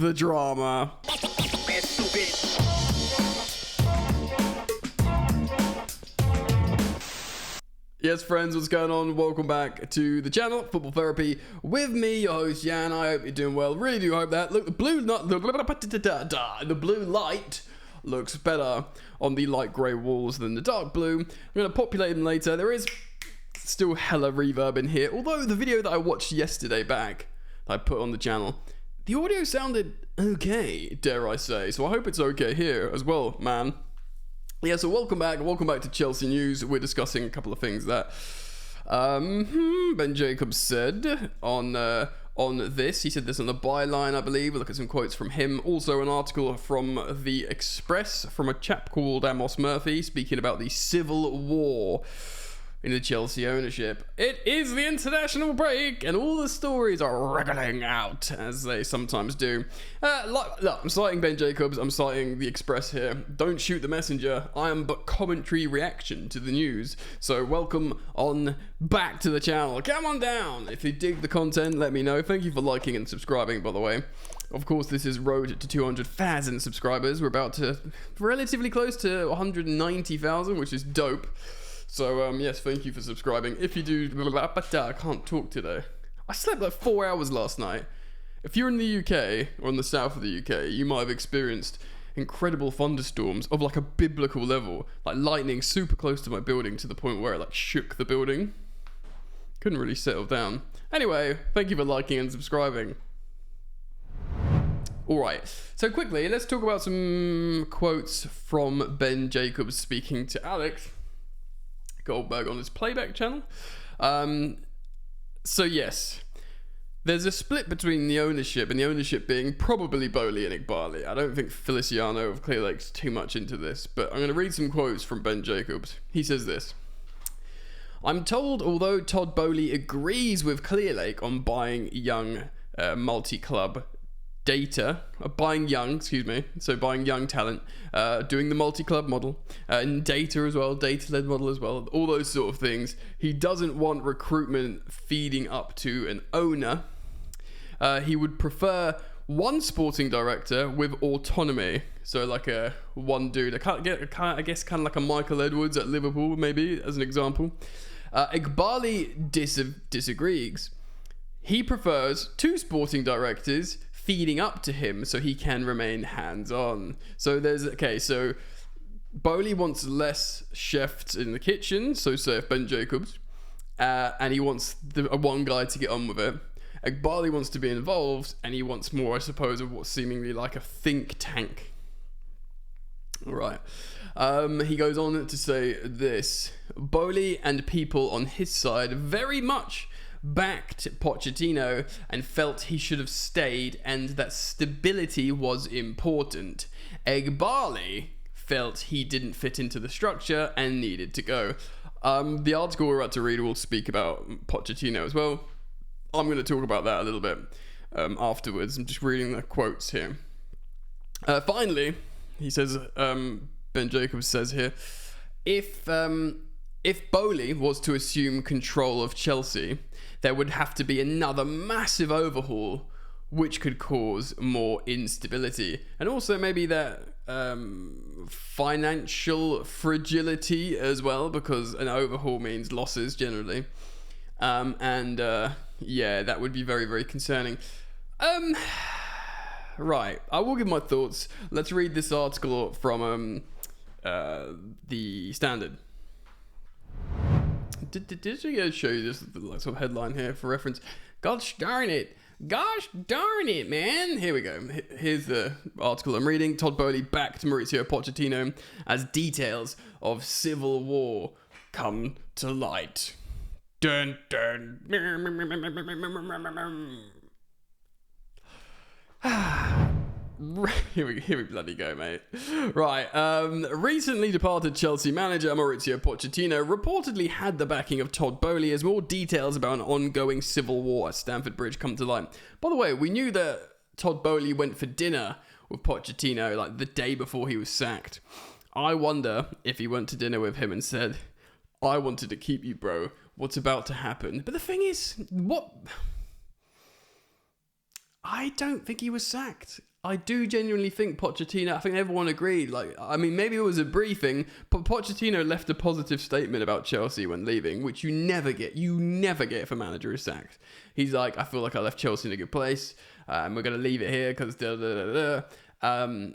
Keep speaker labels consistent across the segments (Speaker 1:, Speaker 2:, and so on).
Speaker 1: the drama. Yes, friends, what's going on? Welcome back to the channel, Football Therapy, with me, your host, Jan. I hope you're doing well. Really do hope that. Look, the blue light looks better on the light grey walls than the dark blue. I'm going to populate them later. There is still hella reverb in here, although the video that I watched yesterday back, that I put on the channel, the audio sounded okay, dare I say. So I hope it's okay here as well, man. Yeah, so welcome back to Chelsea News. We're discussing a couple of things that Ben Jacobs said on this. He said this on the byline, I believe. We'll look at some quotes from him. Also an article from The Express from a chap called Amos Murphy speaking about the civil war in the Chelsea ownership. It is the international break, and all the stories are wriggling out, as they sometimes do. Look, I'm citing Ben Jacobs, I'm citing The Express here. Don't shoot the messenger. I am but commentary reaction to the news. So welcome on back to the channel. Come on down. If you dig the content, let me know. Thank you for liking and subscribing, by the way. Of course, this is road to 200,000 subscribers. We're about to relatively close to 190,000, which is dope. So, yes, thank you for subscribing. If you do... I can't talk today. I slept like 4 hours last night. If you're in the UK, or in the south of the UK, you might have experienced incredible thunderstorms of like a biblical level. Like lightning super close to my building to the point where it like shook the building. Couldn't really settle down. Anyway, thank you for liking and subscribing. Alright, so quickly, let's talk about some quotes from Ben Jacobs speaking to Alex Goldberg on his playback channel. So yes, there's a split between the ownership, and the ownership being probably Bowley and Igbali. I don't think Feliciano of Clear Lake's too much into this, but I'm going to read some quotes from Ben Jacobs. He says this: I'm told although Todd Bly agrees with Clear Lake on buying young multi-club data, buying young talent, doing the multi-club model, and data as well, data-led model as well, all those sort of things. He doesn't want recruitment feeding up to an owner. He would prefer one sporting director with autonomy. So like a one dude, I guess kind of like a Michael Edwards at Liverpool, maybe, as an example. Igbali disagrees. He prefers two sporting directors feeding up to him so he can remain hands-on. So so Bowley wants less chefs in the kitchen, so if Ben Jacobs, and he wants one guy to get on with it. Igbali wants to be involved, and he wants more, I suppose, of what's seemingly like a think tank. Alright. He goes on to say this: Bowley and people on his side very much backed Pochettino and felt he should have stayed and that stability was important. Igbali felt he didn't fit into the structure and needed to go. The article we're about to read will speak about Pochettino as well. I'm going to talk about that a little bit afterwards. I'm just reading the quotes here. Finally, he says, Ben Jacobs says here, if Bowley was to assume control of Chelsea, there would have to be another massive overhaul, which could cause more instability. And also maybe that financial fragility as well, because an overhaul means losses generally. Yeah, that would be very, very concerning. Right, I will give my thoughts. Let's read this article from the Standard. Did I show you this sort of headline here for reference? Gosh darn it, man. Here we go. Here's the article I'm reading. Todd Bly backed Mauricio Pochettino as details of civil war come to light. Dun dun. Here we bloody go, mate. Right, recently departed Chelsea manager Mauricio Pochettino reportedly had the backing of Todd Bly as more details about an ongoing civil war at Stamford Bridge come to light. By the way, we knew that Todd Bly went for dinner with Pochettino like the day before he was sacked. I wonder if he went to dinner with him and said, I wanted to keep you, bro. What's about to happen? But the thing is, what... I don't think he was sacked. I do genuinely think Pochettino, I think everyone agreed. Like, I mean, maybe it was a briefing, but Pochettino left a positive statement about Chelsea when leaving, which you never get. You never get if a manager is sacked. He's like, I feel like I left Chelsea in a good place, and we're going to leave it here because da da da da.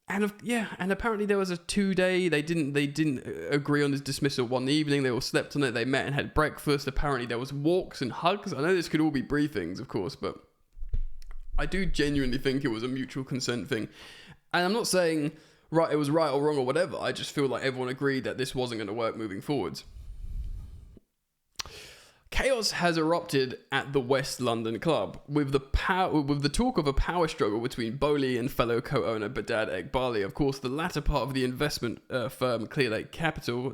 Speaker 1: And apparently there was a 2-day. They didn't agree on his dismissal one evening. They all slept on it. They met and had breakfast. Apparently there was walks and hugs. I know this could all be briefings, of course, but I do genuinely think it was a mutual consent thing. And I'm not saying it was right or wrong or whatever. I just feel like everyone agreed that this wasn't going to work moving forwards. Chaos has erupted at the West London club with the talk of a power struggle between Bly and fellow co-owner Badad Eghbali. Of course, the latter part of the investment firm Clearlake Capital,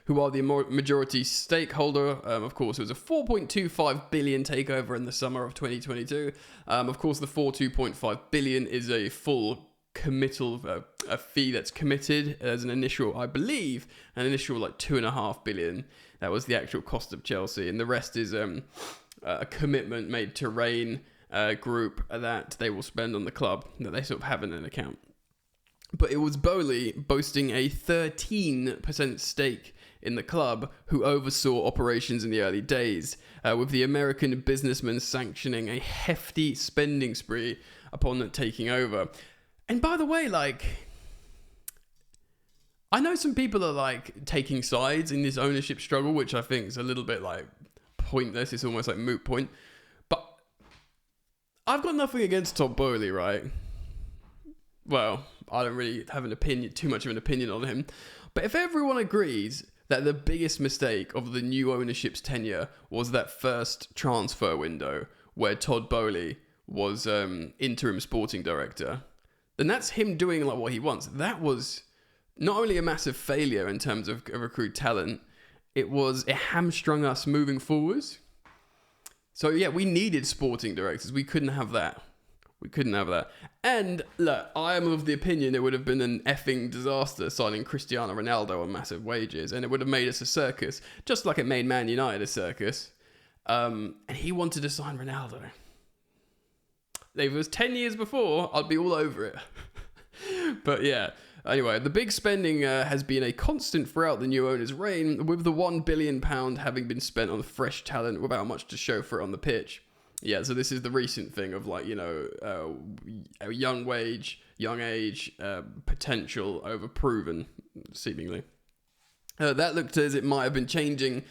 Speaker 1: who are the majority stakeholder. Of course, it was a 4.25 billion takeover in the summer of 2022. Of course, the 2.5 billion is a full committal, a fee that's committed as an initial, I believe, an initial like 2.5 billion. That was the actual cost of Chelsea, and the rest is a commitment made to Rain Group that they will spend on the club, that they sort of have in an account. But it was Bly boasting a 13% stake in the club who oversaw operations in the early days, with the American businessman sanctioning a hefty spending spree upon taking over. And by the way, like, I know some people are like taking sides in this ownership struggle, which I think is a little bit like pointless. It's almost like moot point. But I've got nothing against Todd Bly, right? Well, I don't really have too much of an opinion on him. But if everyone agrees that the biggest mistake of the new ownership's tenure was that first transfer window where Todd Bly was interim sporting director, then that's him doing like what he wants. That was not only a massive failure in terms of recruit talent, it hamstrung us moving forwards. So yeah, we needed sporting directors. We couldn't have that. And look, I am of the opinion it would have been an effing disaster signing Cristiano Ronaldo on massive wages, and it would have made us a circus, just like it made Man United a circus. And he wanted to sign Ronaldo. If it was 10 years before, I'd be all over it. But yeah, anyway, the big spending has been a constant throughout the new owner's reign, with the £1 billion having been spent on fresh talent without much to show for it on the pitch. Yeah, so this is the recent thing of like, a young age, potential over proven, seemingly. That looked as it might have been changing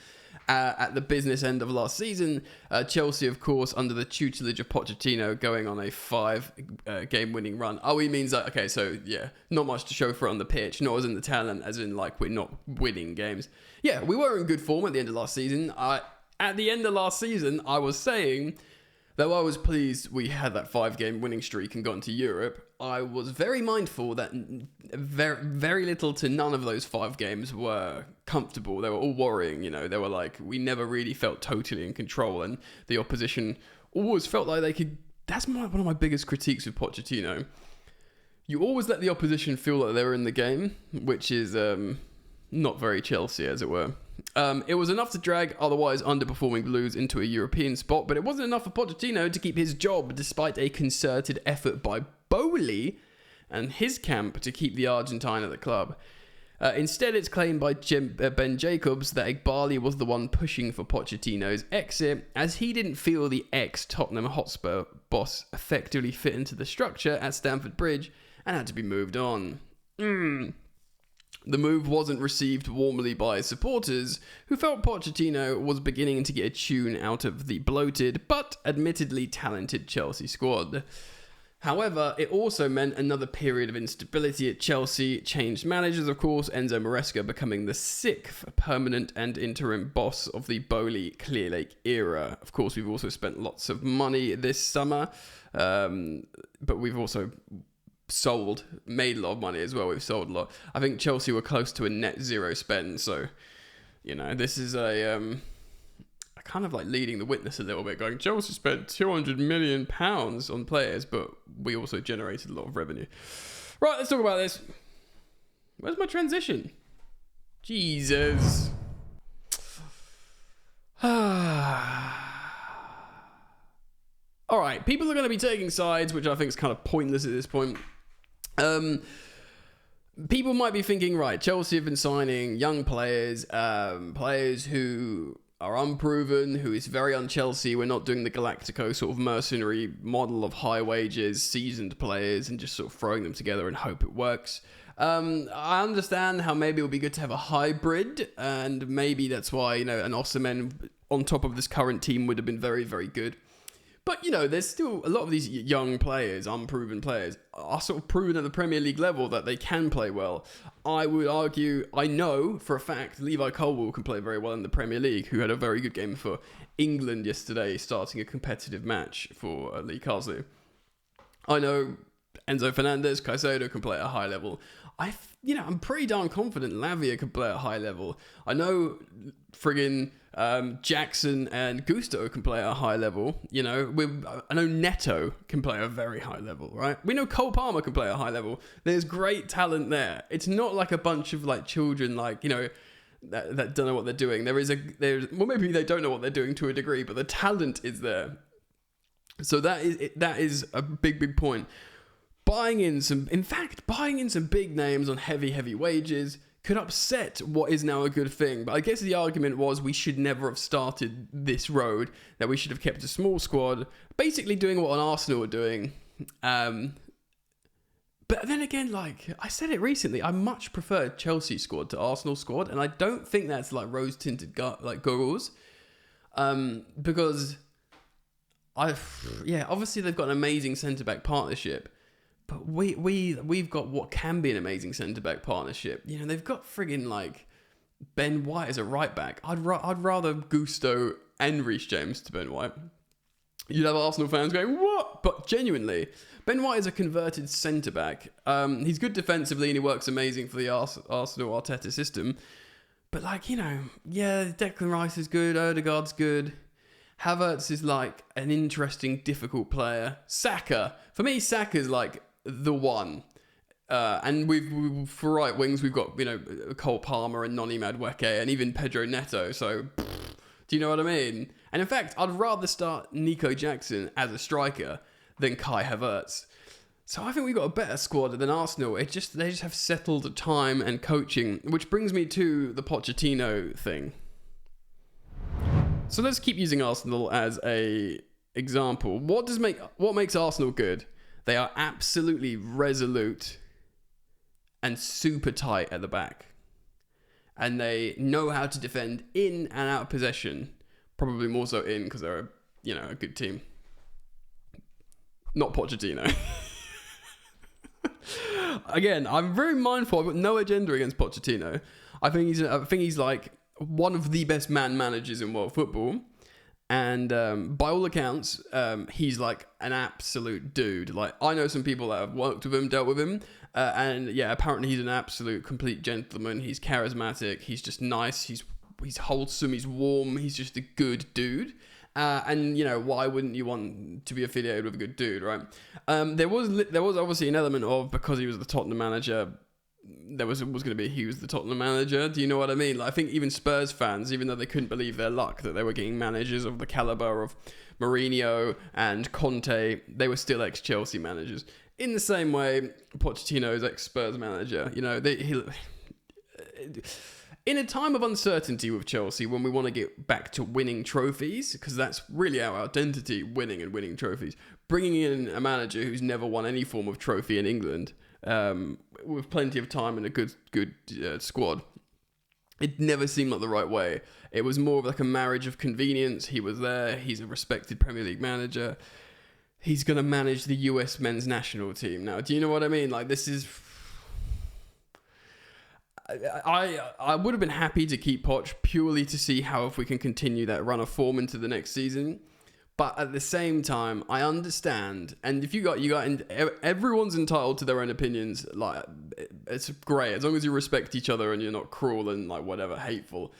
Speaker 1: at the business end of last season. Chelsea, of course, under the tutelage of Pochettino, going on a 5-game winning run. Oh, he means that, okay, so yeah, not much to show for it on the pitch, not as in the talent, as in like we're not winning games. Yeah, we were in good form at the end of last season. At the end of last season, I was saying, though I was pleased we had that 5-game winning streak and got into Europe, I was very mindful that very, very little to none of those 5 games were comfortable. They were all worrying, They were like, we never really felt totally in control, and the opposition always felt like they could. That's one of my biggest critiques with Pochettino. You always let the opposition feel like they were in the game, which is not very Chelsea, as it were. It was enough to drag otherwise underperforming Blues into a European spot, but it wasn't enough for Pochettino to keep his job despite a concerted effort by Bly and his camp to keep the Argentine at the club. Instead, it's claimed by Ben Jacobs that Eghbali was the one pushing for Pochettino's exit, as he didn't feel the ex-Tottenham Hotspur boss effectively fit into the structure at Stamford Bridge and had to be moved on. The move wasn't received warmly by supporters, who felt Pochettino was beginning to get a tune out of the bloated but admittedly talented Chelsea squad. However, it also meant another period of instability at Chelsea, changed managers, of course, Enzo Maresca becoming the 6th permanent and interim boss of the Bly Clearlake era. Of course, we've also spent lots of money this summer, but we've also made a lot of money as well. We've sold a lot. I think Chelsea were close to a net zero spend, so, this is kind of like leading the witness a little bit, going, Chelsea spent £200 million on players, but we also generated a lot of revenue. Right, let's talk about this. Where's my transition? Jesus. all right, people are going to be taking sides, which I think is kind of pointless at this point. People might be thinking, right, Chelsea have been signing young players, players who are unproven, who is very un-Chelsea. We're not doing the Galactico sort of mercenary model of high wages, seasoned players, and just sort of throwing them together and hope it works. I understand how maybe it would be good to have a hybrid, and maybe that's why, an Osimhen on top of this current team would have been very, very good. But, there's still a lot of these young players, unproven players, are sort of proven at the Premier League level that they can play well. I would argue, I know for a fact, Levi Colwill can play very well in the Premier League, who had a very good game for England yesterday, starting a competitive match for Lee Carsley. I know Enzo Fernandez, Caicedo can play at a high level. I'm pretty darn confident Lavia can play at a high level. I know friggin' Jackson and Gusto can play at a high level. I know Neto can play at a very high level, right? We know Cole Palmer can play at a high level. There's great talent there. It's not like a bunch of children, that don't know what they're doing. Well, maybe they don't know what they're doing to a degree, but the talent is there. So that is a big, big point. Buying in some big names on heavy wages could upset what is now a good thing. But I guess the argument was we should never have started this road, that we should have kept a small squad, basically doing what Arsenal are doing. But then again, I said it recently, I much prefer Chelsea squad to Arsenal squad, and I don't think that's rose-tinted goggles. Because obviously they've got an amazing centre-back partnership. But we've got what can be an amazing centre-back partnership. They've got friggin' Ben White as a right-back. I'd rather Gusto and Reece James to Ben White. You'd have Arsenal fans going, what? But genuinely, Ben White is a converted centre-back. He's good defensively and he works amazing for the Arsenal Arteta system. But Declan Rice is good, Odegaard's good. Havertz is an interesting, difficult player. Saka. For me, Saka's the one. And we've for right wings, we've got, Cole Palmer and Noni Madueke and even Pedro Neto. So, do you know what I mean? And in fact, I'd rather start Nico Jackson as a striker than Kai Havertz. So I think we've got a better squad than Arsenal. They just have settled time and coaching, which brings me to the Pochettino thing. So let's keep using Arsenal as a example. What makes Arsenal good? They are absolutely resolute and super tight at the back. And they know how to defend in and out of possession. Probably more so in because they're a good team. Not Pochettino. Again, I'm very mindful. I've got no agenda against Pochettino. I think he's one of the best man managers in world football. And by all accounts, he's an absolute dude. I know some people that have worked with him, dealt with him. And apparently he's an absolute complete gentleman. He's charismatic. He's just nice. He's wholesome. He's warm. He's just a good dude. And why wouldn't you want to be affiliated with a good dude, right? There was obviously an element of, because he was the Tottenham manager, there was going to be he was the Tottenham manager. Do you know what I mean? I think even Spurs fans, even though they couldn't believe their luck that they were getting managers of the caliber of Mourinho and Conte, they were still ex-Chelsea managers. In the same way, Pochettino is ex-Spurs manager. In a time of uncertainty with Chelsea, when we want to get back to winning trophies, because that's really our identity, winning trophies, bringing in a manager who's never won any form of trophy in England, with plenty of time and a good squad, it never seemed like the right way. It was more of a marriage of convenience. He was there. He's a respected Premier League manager. He's going to manage the US men's national team. Now, do you know what I mean? This is... I would have been happy to keep Poch purely to see if we can continue that run of form into the next season. But at the same time, I understand, and if everyone's entitled to their own opinions. It's great as long as you respect each other and you're not cruel and whatever hateful.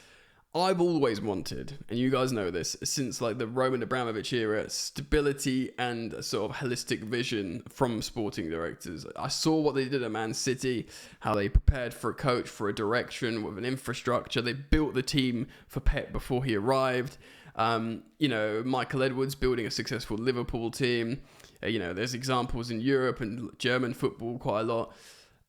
Speaker 1: I've always wanted, and you guys know this, since the Roman Abramovich era, stability and a sort of holistic vision from sporting directors. I saw what they did at Man City, how they prepared for a coach, for a direction with an infrastructure. They built the team for Pep before he arrived. Michael Edwards building a successful Liverpool team. There's examples in Europe and German football quite a lot.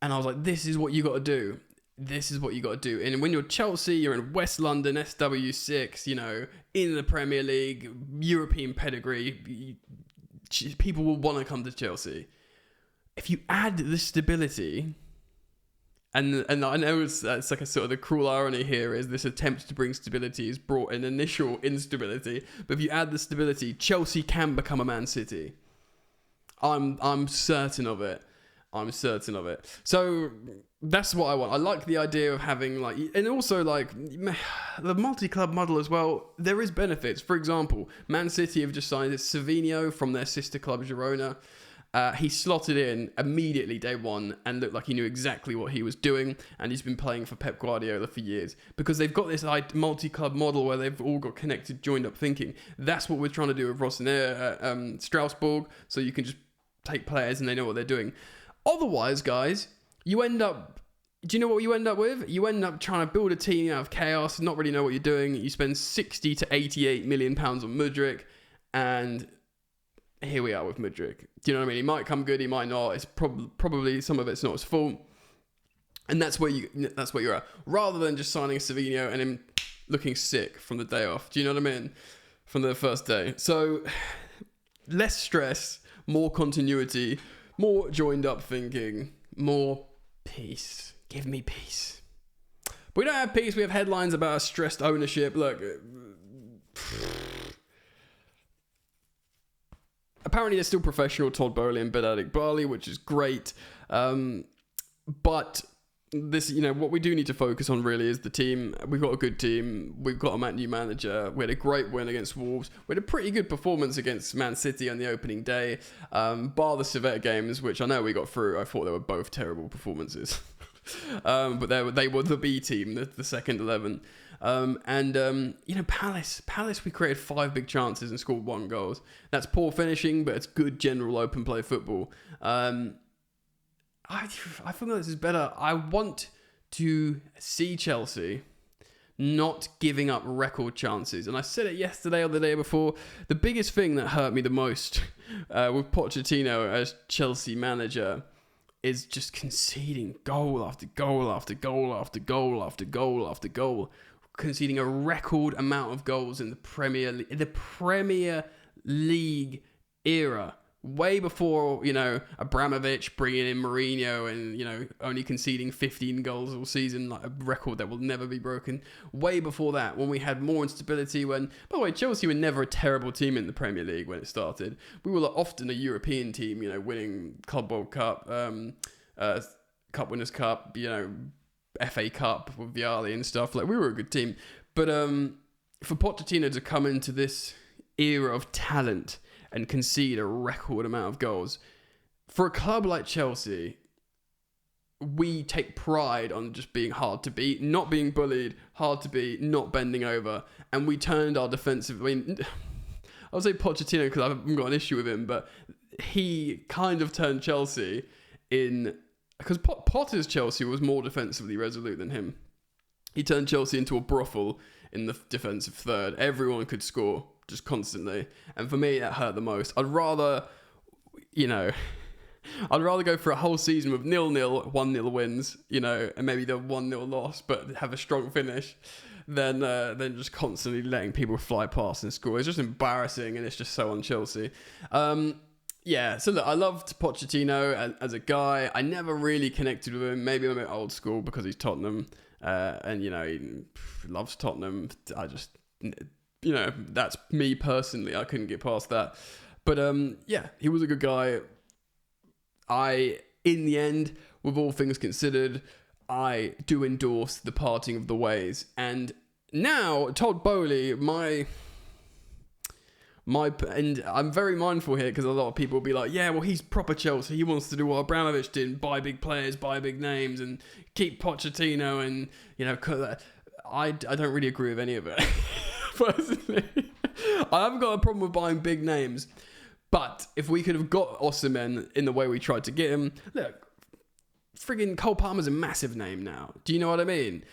Speaker 1: And I was like, this is what you got to do. This is what you got to do. And when you're Chelsea, you're in West London, SW6, in the Premier League, European pedigree, people will want to come to Chelsea. If you add the stability, and I know it's like a sort of the cruel irony here is this attempt to bring stability has brought an initial instability. But if you add the stability, Chelsea can become a Man City. I'm certain of it. So that's what I want. I like the idea of having and also the multi-club model as well. There is benefits. For example, Man City have just signed Savinho from their sister club Girona. He slotted in immediately day one and looked like he knew exactly what he was doing, and he's been playing for Pep Guardiola for years because they've got this multi-club model where they've all got connected, joined up thinking. That's what we're trying to do with Rossinier at Strasbourg, so you can just take players and they know what they're doing. Otherwise, guys, you end up... Do you know what you end up with? You end up trying to build a team out of chaos, not really know what you're doing. You spend 60 to 88 million pounds on Mudryk, and here we are with Mudryk. Do you know what I mean? He might come good, he might not. It's probably some of it's not his fault, and that's where you're at. Rather than just signing Savinho and him looking sick from the day off. Do you know what I mean? From the first day. So less stress, more continuity, more joined up thinking, more peace. Give me peace. But we don't have peace. We have headlines about a stressed ownership. Look. Apparently, they're still professional, Todd Bly and Bly, which is great. But this, what we do need to focus on really is the team. We've got a good team. We've got a new manager. We had a great win against Wolves. We had a pretty good performance against Man City on the opening day. Bar the Civet games, which I know we got through. I thought they were both terrible performances. But they were the B team, the second 11. Palace, we created 5 big chances and scored 1 goal. That's poor finishing, but it's good general open play football. I feel like this is better. I want to see Chelsea not giving up record chances. And I said it yesterday or the day before. The biggest thing that hurt me the most with Pochettino as Chelsea manager is just conceding goal after goal after goal after goal after goal after goal. Conceding a record amount of goals in the Premier League era. Way before, Abramovich bringing in Mourinho and, only conceding 15 goals all season, like a record that will never be broken. Way before that, when we had more instability, by the way, Chelsea were never a terrible team in the Premier League when it started. We were often a European team, winning Club World Cup, Cup Winners' Cup, FA Cup with Vialli and stuff. We were a good team. But for Pochettino to come into this era of talent and concede a record amount of goals, for a club like Chelsea, we take pride on just being hard to beat, not being bullied, hard to beat, not bending over. And we turned our defensive... I'll say Pochettino because I haven't got an issue with him, but he kind of turned Chelsea in... Because Potter's Chelsea was more defensively resolute than him. He turned Chelsea into a brothel in the defensive third. Everyone could score just constantly. And for me, that hurt the most. I'd rather go for a whole season with 0-0, 1-0 wins, and maybe the 1-0 loss, but have a strong finish than just constantly letting people fly past and score. It's just embarrassing, and it's just so on Chelsea. So look, I loved Pochettino as a guy. I never really connected with him. Maybe I'm a bit old school because he's Tottenham, and he loves Tottenham. I just, that's me personally. I couldn't get past that. But he was a good guy. In the end, with all things considered, I do endorse the parting of the ways. And now, Todd Bly, and I'm very mindful here because a lot of people will be like, yeah, well, he's proper Chelsea. He wants to do what Abramovich did, buy big players, buy big names, and keep Pochettino, and I don't really agree with any of it. Personally, I haven't got a problem with buying big names, but if we could have got Osimhen in the way we tried to get him, look, friggin' Cole Palmer's a massive name now. Do you know what I mean?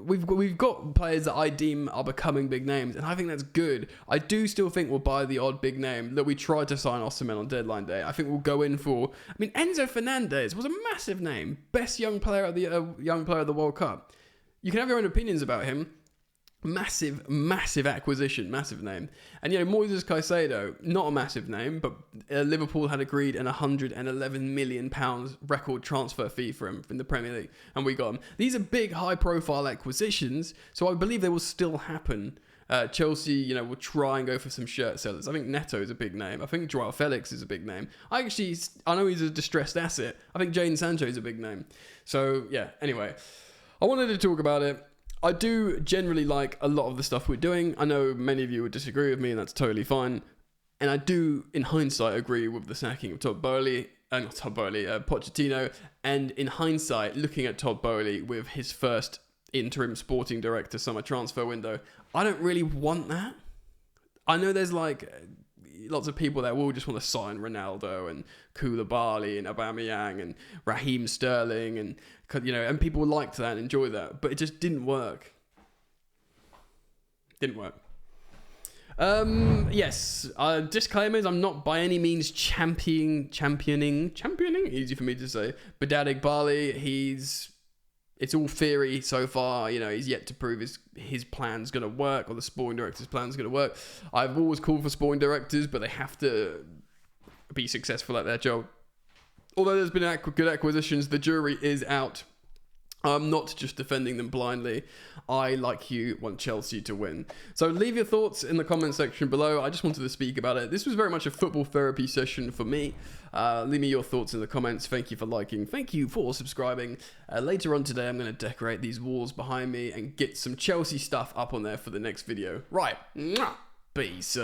Speaker 1: We've got players that I deem are becoming big names, and I think that's good. I do still think we'll buy the odd big name that we tried to sign Osimhen on deadline day. I think we'll go in for. I mean, Enzo Fernandez was a massive name, best young player of the World Cup. You can have your own opinions about him. Massive acquisition, massive name. And, Moises Caicedo, not a massive name, but Liverpool had agreed an £111 million record transfer fee for him in the Premier League, and we got him. These are big, high-profile acquisitions, so I believe they will still happen. Chelsea, will try and go for some shirt sellers. I think Neto is a big name. I think Joao Felix is a big name. I know he's a distressed asset. I think Jadon Sancho is a big name. So, yeah, anyway. I wanted to talk about it. I do generally like a lot of the stuff we're doing. I know many of you would disagree with me, and that's totally fine. And I do, in hindsight, agree with the sacking of Pochettino. And in hindsight, looking at Todd Bly with his first interim sporting director summer transfer window, I don't really want that. I know there's lots of people that will just want to sign Ronaldo and Koulibaly and Aubameyang and Raheem Sterling and people liked that and enjoy that, but it just didn't work. Yes, disclaimers, I'm not by any means championing, easy for me to say, Behdad Eghbali. It's all theory so far. He's yet to prove his plan's going to work, or the sporting director's plan's going to work. I've always called for sporting directors, but they have to be successful at their job. Although there's been good acquisitions, the jury is out. I'm not just defending them blindly. I, like you, want Chelsea to win. So leave your thoughts in the comment section below. I just wanted to speak about it. This was very much a football therapy session for me. Leave me your thoughts in the comments. Thank you for liking. Thank you for subscribing. Later on today, I'm going to decorate these walls behind me and get some Chelsea stuff up on there for the next video. Right. Peace.